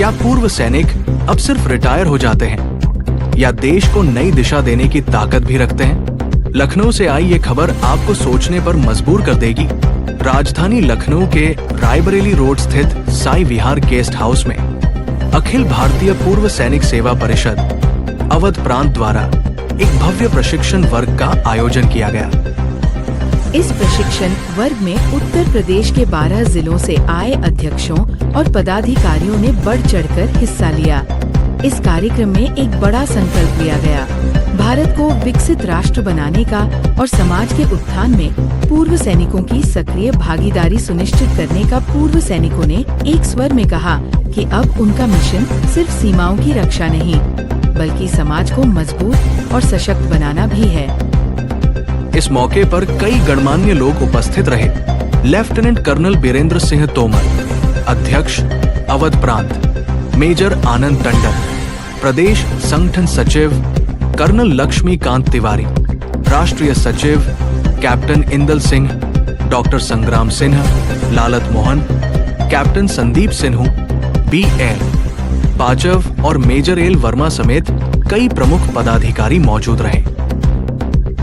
क्या पूर्व सैनिक अब सिर्फ रिटायर हो जाते हैं या देश को नई दिशा देने की ताकत भी रखते हैं? लखनऊ से आई ये खबर आपको सोचने पर मजबूर कर देगी। राजधानी लखनऊ के रायबरेली रोड स्थित साई विहार गेस्ट हाउस में अखिल भारतीय पूर्व सैनिक सेवा परिषद अवध प्रांत द्वारा एक भव्य प्रशिक्षण वर्ग का आयोजन किया गया। इस प्रशिक्षण वर्ग में उत्तर प्रदेश के 12 जिलों से आए अध्यक्षों और पदाधिकारियों ने बढ़ चढ़कर हिस्सा लिया। इस कार्यक्रम में एक बड़ा संकल्प लिया गया, भारत को विकसित राष्ट्र बनाने का और समाज के उत्थान में पूर्व सैनिकों की सक्रिय भागीदारी सुनिश्चित करने का। पूर्व सैनिकों ने एक स्वर में कहा कि अब उनका मिशन सिर्फ सीमाओं की रक्षा नहीं, बल्कि समाज को मजबूत और सशक्त बनाना भी है। इस मौके पर कई गणमान्य लोग उपस्थित रहे। लेफ्टिनेंट कर्नल बीरेंद्र सिंह तोमर, अध्यक्ष अवध प्रांत, मेजर आनंद टंडन, प्रदेश संगठन सचिव कर्नल लक्ष्मीकांत तिवारी, राष्ट्रीय सचिव कैप्टन इंदल सिंह, डॉक्टर संग्राम सिन्हा, लालत मोहन, कैप्टन संदीप सिन्हू, BL पाचव और मेजर एल वर्मा समेत कई प्रमुख पदाधिकारी मौजूद रहे।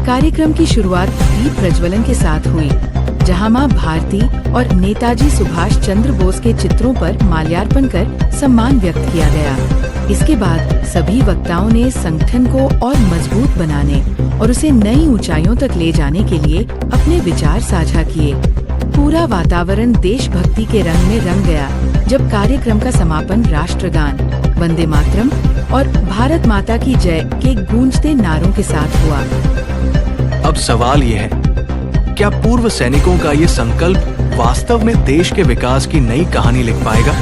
कार्यक्रम की शुरुआत दीप प्रज्वलन के साथ हुई, जहां मां भारती और नेताजी सुभाष चंद्र बोस के चित्रों पर माल्यार्पण कर सम्मान व्यक्त किया गया। इसके बाद सभी वक्ताओं ने संगठन को और मजबूत बनाने और उसे नई ऊंचाइयों तक ले जाने के लिए अपने विचार साझा किए। पूरा वातावरण देशभक्ति के रंग में रंग गया जब कार्यक्रम का समापन राष्ट्रगान, वंदे मातरम और भारत माता की जय के गूंजते नारों के साथ हुआ। अब सवाल ये है, क्या पूर्व सैनिकों का ये संकल्प वास्तव में देश के विकास की नई कहानी लिख पाएगा?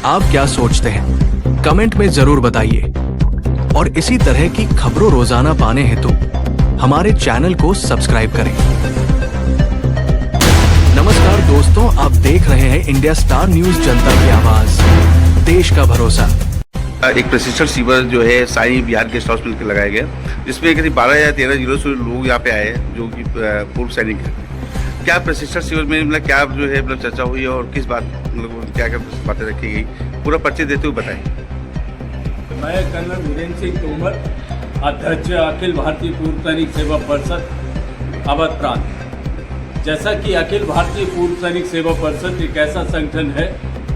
आप क्या सोचते हैं? कमेंट में जरूर बताइए। और इसी तरह की खबरों रोजाना पाने हेतु हमारे चैनल को सब्सक्राइब करें। नमस्कार दोस्तों, आप देख रहे हैं इंडिया स्टार न्यूज, जनता की आवाज, देश का भरोसा। एक प्रशिक्षण शिविर जो है साई विहार गेस्ट हाउस में लगाया गया, जिसमें करीब 12 या 13 जिलों से लोग यहाँ पे आए हैं जो कि पूर्व सैनिक हैं। क्या प्रशिक्षण शिविर में मतलब क्या जो है मतलब चर्चा हुई और किस बात मतलब क्या क्या बातें रखी गई, पूरा परिचय देते हुए बताएं। मैं कर्नल बीरेंद्र सिंह तोमर, अध्यक्ष अखिल भारतीय पूर्व सैनिक सेवा परिषद अवध प्रांत। जैसा कि अखिल भारतीय पूर्व सैनिक सेवा परिषद एक ऐसा संगठन है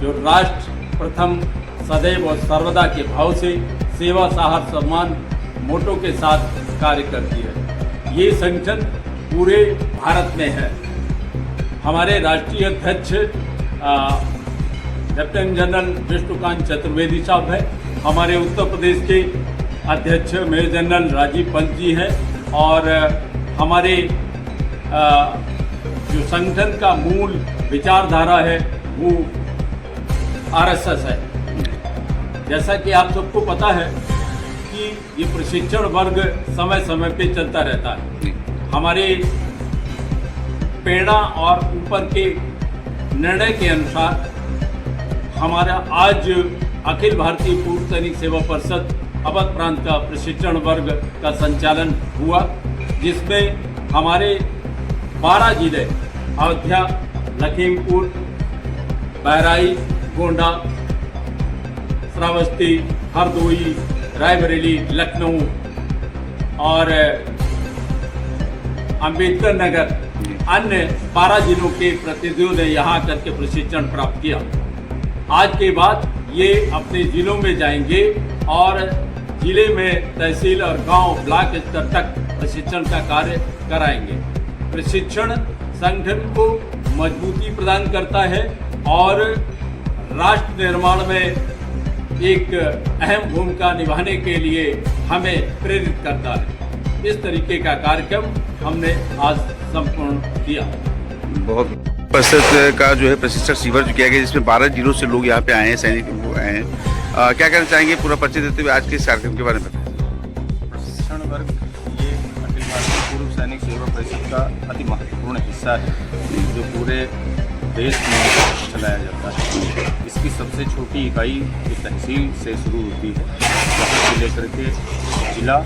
जो राष्ट्र प्रथम, सदैव और सर्वदा के भाव से सेवा, साहस, सम्मान मोटो के साथ कार्य करती है। ये संगठन पूरे भारत में है। हमारे राष्ट्रीय अध्यक्ष लेफ्टिनेंट जनरल विष्णुकांत चतुर्वेदी साहब है। हमारे उत्तर प्रदेश के अध्यक्ष मेजर जनरल राजीव पंत जी हैं और हमारे जो संगठन का मूल विचारधारा है वो RSS है। जैसा कि आप सबको पता है कि ये प्रशिक्षण वर्ग समय समय पे चलता रहता है। हमारे प्रेरणा और ऊपर के निर्णय के अनुसार हमारा आज अखिल भारतीय पूर्व सैनिक सेवा परिषद अवध प्रांत का प्रशिक्षण वर्ग का संचालन हुआ, जिसमें हमारे 12 जिले अयोध्या, लखीमपुर, बहराइच, गोंडा, श्रावस्ती, हरदोई, रायबरेली, लखनऊ और अंबेडकर नगर, अन्य 12 जिलों के प्रतिनिधियों ने यहाँ करके प्रशिक्षण प्राप्त किया। आज के बाद ये अपने जिलों में जाएंगे और जिले में तहसील और गांव, ब्लॉक स्तर तक प्रशिक्षण का कार्य कराएंगे। प्रशिक्षण संगठन को मजबूती प्रदान करता है और राष्ट्र निर्माण में एक अहम भूमिका निभाने के लिए हमें प्रेरित करता है। इस तरीके का कार्यक्रम हमने आज संपूर्ण किया। बहुत परिषद का जो है प्रशिक्षण शिविर जो किया गया, जिसमें 12 जिलों से लोग यहाँ पे आए हैं, सैनिक आए हैं। क्या कहना चाहेंगे पूरा परिचय देते हुए आज के इस कार्यक्रम के बारे में? प्रशिक्षण वर्ग ये अखिल भारतीय पूर्व सैनिक सेवा परिषद का अति महत्वपूर्ण हिस्सा है जो पूरे देश में चलाया जाता है। इसकी सबसे छोटी इकाई जो तहसील से शुरू होती है, वहाँ से लेकर के जिला,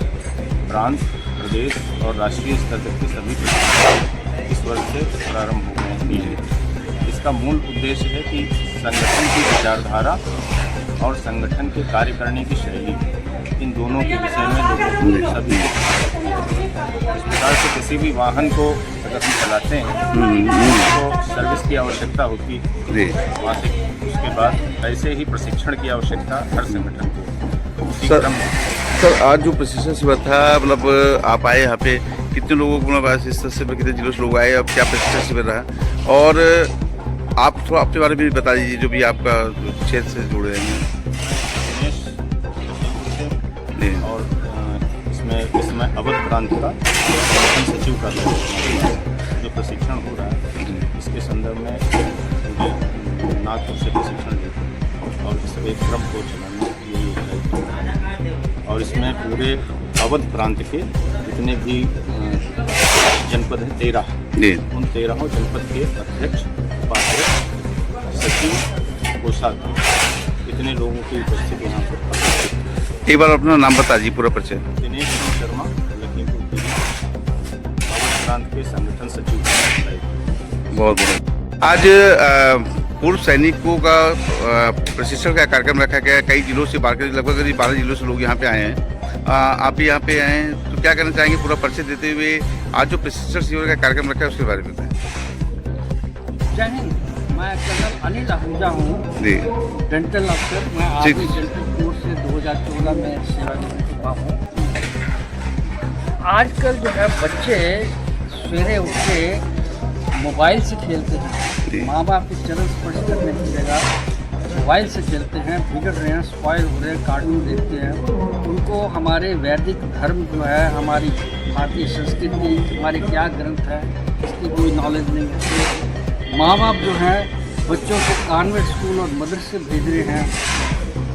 प्रांत, प्रदेश और राष्ट्रीय स्तर तक के सभी प्रशिक्षण इस वर्ग से प्रारंभ हो गए हैं। इसका मूल उद्देश्य है कि संगठन की विचारधारा और संगठन के कार्य करने की शैली, इन दोनों के विषय में लोगों को सभी इस प्रकार से किसी भी वाहन को अगर हम चलाते हैं तो सर्विस की आवश्यकता होती है जी मासिक, उसके बाद ऐसे ही प्रशिक्षण की आवश्यकता हर संगठन को उसी सर- क्रम में। सर आज जो प्रशिक्षण शिविर था मतलब आप आए यहाँ पे कितने लोगों को मतलब इस तरह से कितने जिलों से लोग आए, अब क्या प्रशिक्षण शिविर रहा, और आप थोड़ा अपने बारे में भी बता दीजिए जो भी आपका क्षेत्र से जुड़े हैं। दिनेश जयपुर से, जी और इसमें इस समय अवध प्रांत का संगठन सचिव का जो प्रशिक्षण हो रहा है, इसके संदर्भ में मुझे नागपुर से प्रशिक्षण लेकर और इस एक क्रम को चलाना ये, और इसमें पूरे अवध प्रांत के जितने भी जनपद हैं 13, जी उन 13 जनपद के अध्यक्ष, उपाध्यक्ष, सचिव, कोषाध्यक्ष, इतने लोगों की उपस्थिति यहाँ पर। एक बार अपना नाम बता दीजिए, पूरा परिचय। दिनेश शर्मा, लखीमपुर खीरी, अवध प्रांत के संगठन सचिव। बहुत बहुत आज पूर्व सैनिकों का प्रशिक्षण का कार्यक्रम रखा गया है। कई जिलों से लगभग 12 जिलों से लोग यहाँ पे आए हैं। आप भी यहाँ पे आए हैं तो क्या कहना चाहेंगे, पूरा परिचय देते हुए आज जो प्रशिक्षण शिविर का कार्यक्रम रखा है उसके बारे में बताएं। जय हिंद, मैं कर्नल अनिल आहूजा हूँ, जी डेंटल अफसर। मैं जी। आर्मी डेंटल कोर्स से 2014 में सेवा में चुका हूँ। आजकल जो है बच्चे सवेरे उठ के मोबाइल से खेलते जी। हैं, माँ बाप के चरण स्पर्श करने की जगह मोबाइल से खेलते हैं, बिगड़ रहे हैं, स्पॉइल हो रहे हैं, कार्टून देखते हैं। उनको हमारे वैदिक धर्म जो है, हमारी भारतीय संस्कृति, हमारे क्या ग्रंथ है, इसकी कोई नॉलेज नहीं है। माँ बाप जो है बच्चों को कॉन्वेंट स्कूल और मदरसे भेज रहे हैं,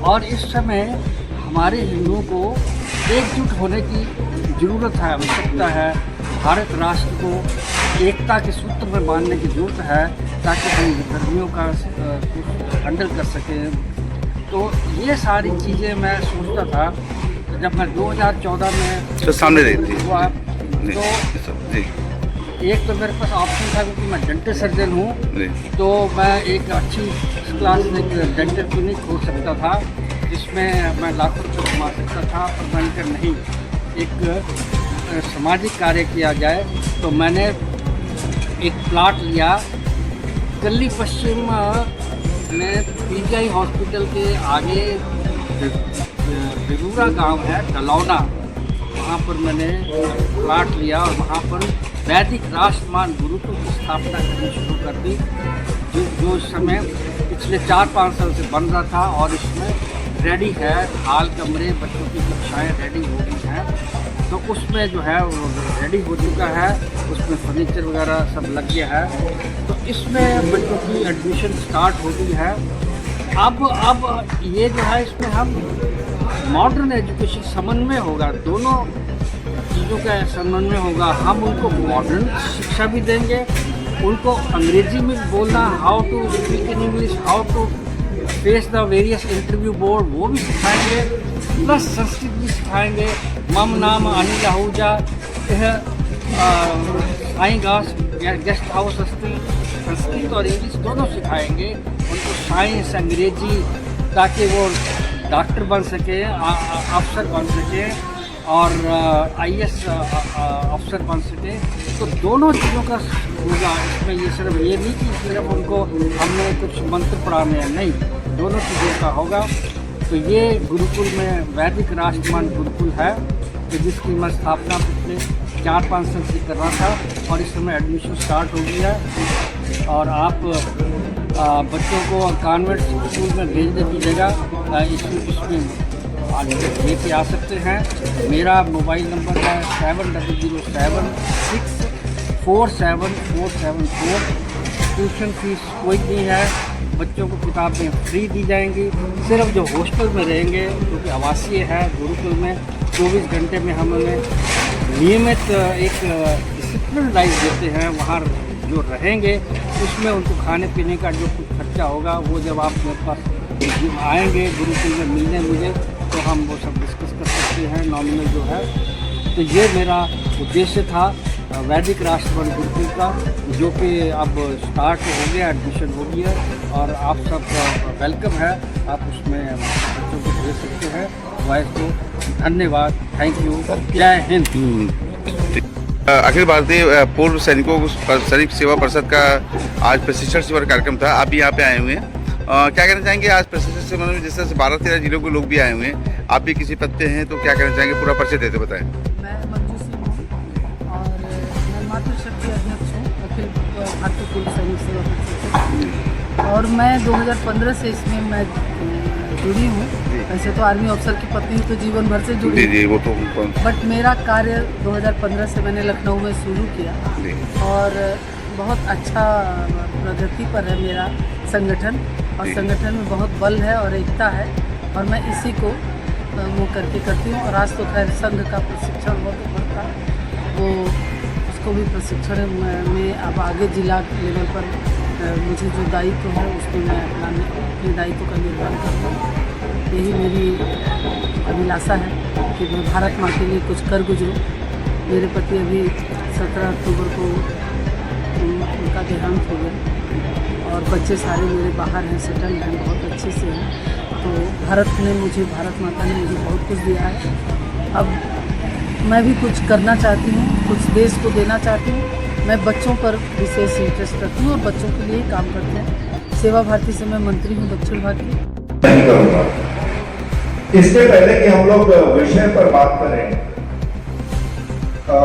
और इस समय हमारे हिंदुओं को एकजुट होने की ज़रूरत है, आवश्यकता है। भारत राष्ट्र को एकता के सूत्र में बांधने की ज़रूरत है ताकि हम विधर्मियों का हैंडल कर सकें। तो ये सारी चीज़ें मैं सोचता था जब मैं 2014 में तो सामने रहती है। हुआ, जी तो जी एक तो मेरे पास ऑप्शन था क्योंकि मैं डेंटल सर्जन हूँ, जी तो मैं एक अच्छी क्लास एक डेंटल क्लिनिक खोल सकता था जिसमें मैं लाखों रुपये कमा सकता था, पर मैंने कहा नहीं, एक सामाजिक कार्य किया जाए। तो मैंने एक प्लाट लिया दिल्ली पश्चिम में पीजीआई हॉस्पिटल के आगे बेगूरा गांव है, डलौना, वहाँ पर मैंने प्लाट लिया और वहाँ पर वैदिक राष्ट्रमान गुरुकुल की स्थापना करनी शुरू कर दी, जो इस समय पिछले 4-5 साल से बन रहा था, और इसमें रेडी है, हाल कमरे, बच्चों की कक्षाएँ रेडी हो गई हैं। तो उसमें जो है वो रेडी हो चुका है, उसमें फर्नीचर वगैरह सब लग गया है। तो इसमें बच्चों की एडमिशन स्टार्ट हो गई है। अब ये जो है इसमें हम मॉडर्न एजुकेशन समन्वय होगा, दोनों चीज़ों का समन्वय होगा। हम उनको मॉडर्न शिक्षा भी देंगे, उनको अंग्रेजी में बोलना, how to speak in English, how to face the various interview board, वो भी सिखाएंगे, प्लस संस्कृत भी सिखाएंगे। मम नाम अनिल आहूजा, यह साई गास गेस्ट हाउस अस्ति, संस्कृत और इंग्लिश दोनों सिखाएंगे उनको, साइंस, अंग्रेजी, ताकि वो डॉक्टर बन सके, अफसर बन सके और आईएएस अफसर बन सके। तो दोनों चीज़ों का होगा इसमें। ये सिर्फ ये नहीं कि सिर्फ उनको हमने कुछ मंत्र पढ़ाने हैं, नहीं, दोनों चीज़ों का होगा। तो ये गुरुकुल में वैदिक राष्ट्रमान गुरुकुल है कि जिसकी मैं स्थापना पिछले 4-5 साल से कर रहा था, और इस समय एडमिशन स्टार्ट हो गया है। और आप बच्चों को कॉन्वेंट स्कूल में भेजने की जगह इसमें लेके आ सकते हैं। मेरा मोबाइल नंबर है 7006474744। ट्यूशन फीस कोई नहीं है, बच्चों को किताबें फ्री दी जाएंगी। सिर्फ जो हॉस्टल में रहेंगे, क्योंकि आवासीय है, गुरुकुल में 24 घंटे में हम उन्हें नियमित एक डिसिप्लिन लाइफ देते हैं। वहाँ जो रहेंगे उसमें उनको खाने पीने का जो कुछ खर्चा होगा वो जब आप मेरे पास आएंगे गुरुकुल में मिलने मुझे, तो हम वो सब डिस्कस कर सकते हैं, नॉमिनल जो है। तो ये मेरा उद्देश्य था वैदिक राष्ट्रमान गुरुकुल का, जो कि अब स्टार्ट हो गया, एडमिशन हो गया, और आप सब वेलकम है, आप उसमें बच्चों को भेज सकते हैं। वॉइस को धन्यवाद, थैंक यू, जय हिंद। अखिल भारतीय पूर्व सैनिकों सैनिक सेवा परिषद का आज प्रशिक्षण शिविर कार्यक्रम था। आप भी यहाँ पे आए हुए हैं, क्या कहना चाहेंगे आज प्रशिक्षण शिविर में? जिस तरह से 12-13 जिलों के लोग भी आए हुए हैं, आप भी किसी पद पे हैं, तो क्या कहना चाहेंगे? पूरा परिचय देते बताएं। मैं मंजू सिंह हूँ और मैं मातृशक्ति अध्यक्ष हूँ अखिल भारतीय पूर्व सैनिक सेवा परिषद, और मैं 2015 से इसमें मैं जुड़ी हूँ। वैसे तो आर्मी अफसर की पत्नी तो जीवन भर से जुड़ी जी वो तो बट मेरा कार्य 2015 से मैंने लखनऊ में शुरू किया और बहुत अच्छा प्रगति पर है मेरा संगठन, और संगठन में बहुत बल है और एकता है, और मैं इसी को वो करके करती हूँ। और आज तो खैर संघ का प्रशिक्षण बहुत बढ़ता वो उसको भी प्रशिक्षण में अब आगे जिला लेवल पर मुझे जो दायित्व है उसमें मैं अपने दायित्व का निर्वहन करता हूँ। यही मेरी अभिलाषा है कि मैं भारत माँ के लिए कुछ कर गुजरूँ। मेरे पति अभी 17 अक्टूबर को उनका देहांत हो गया और बच्चे सारे मेरे बाहर हैं, सेटल्ड हैं, बहुत अच्छे से हैं। तो भारत माता ने मुझे बहुत कुछ दिया है। अब मैं भी कुछ करना चाहती हूँ, कुछ देश को देना चाहती हूँ। मैं बच्चों पर विशेष इंटरेस्ट रखती हूँ और बच्चों के लिए ही काम करते हैं। सेवा भारती से मैं मंत्री हूँ दक्षिण भारत की। नहीं करूँगा। इससे पहले कि हम लोग विषय पर बात करें,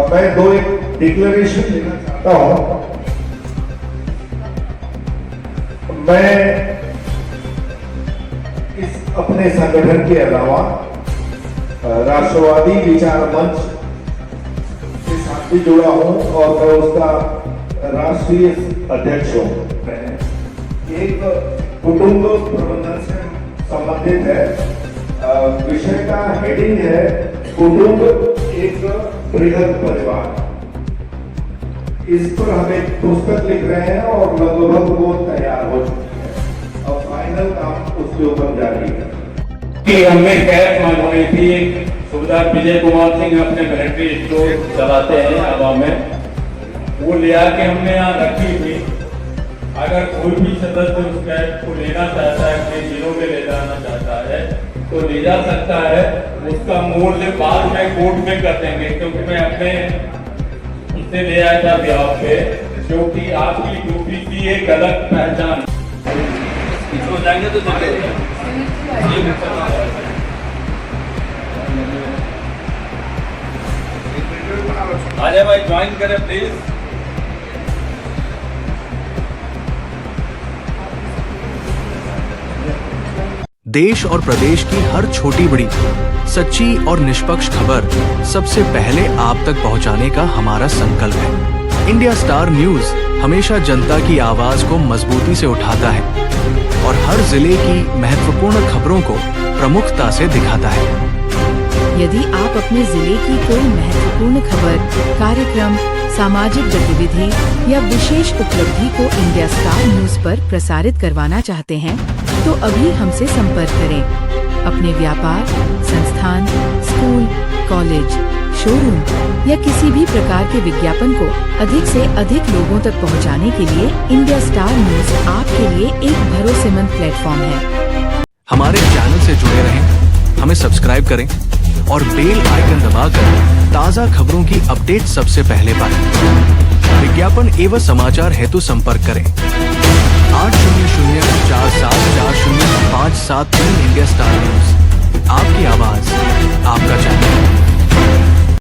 मैं एक डिक्लेरेशन देना चाहता हूँ। मैं इस अपने संगठन के अलावा राष्ट्रवादी विचार मंच के साथ भी जुड़ा हूँ और मैं उसका राष्ट्रीय अध्यक्ष हूँ। एक कुटुंब प्रबंधन से संबंधित है। विषय का हेडिंग है कुटुंब एक बृहद परिवार। इस पर हम एक पुस्तक लिख रहे हैं और लगभग वो तैयार हो चुकी है। अब फाइनल काम उसके ऊपर जारी है कि हमें कैश मंगवाई थी। सुबेदार विजय कुमार सिंह अपने मिलिट्री स्टोर चलाते हैं हवा में, वो ले आके हमने यहाँ रखी थी। अगर कोई भी सदस्य उस कैश को लेना चाहता है, अपने जिलों में ले जाना चाहता है तो ले जा सकता है। उसका मूल्य बाद में कोर्ट में कर देंगे, क्योंकि मैं अपने उससे ले आया था ब्याह पे, क्योंकि आपकी ड्यूटी थी एक गलत पहचान हो जाएंगे तो आजा भाई ज्वाइन करें प्लीज। देश और प्रदेश की हर छोटी बड़ी सच्ची और निष्पक्ष खबर सबसे पहले आप तक पहुंचाने का हमारा संकल्प है। इंडिया स्टार न्यूज हमेशा जनता की आवाज को मजबूती से उठाता है और हर जिले की महत्वपूर्ण खबरों को प्रमुखता से दिखाता है। यदि आप अपने जिले की कोई महत्वपूर्ण खबर, कार्यक्रम, सामाजिक गतिविधि या विशेष उपलब्धि को इंडिया स्टार न्यूज पर प्रसारित करवाना चाहते हैं तो अभी हमसे संपर्क करें। अपने व्यापार, संस्थान, स्कूल, कॉलेज, शोरूम या किसी भी प्रकार के विज्ञापन को अधिक से अधिक लोगों तक पहुंचाने के लिए इंडिया स्टार न्यूज आपके लिए एक भरोसेमंद प्लेटफॉर्म है। हमारे चैनल से जुड़े रहें, हमें सब्सक्राइब करें और बेल आइकन दबाकर ताज़ा खबरों की अपडेट सबसे पहले पाएं। विज्ञापन एवं समाचार हेतु संपर्क करें 800 4740 573 इंडिया स्टार।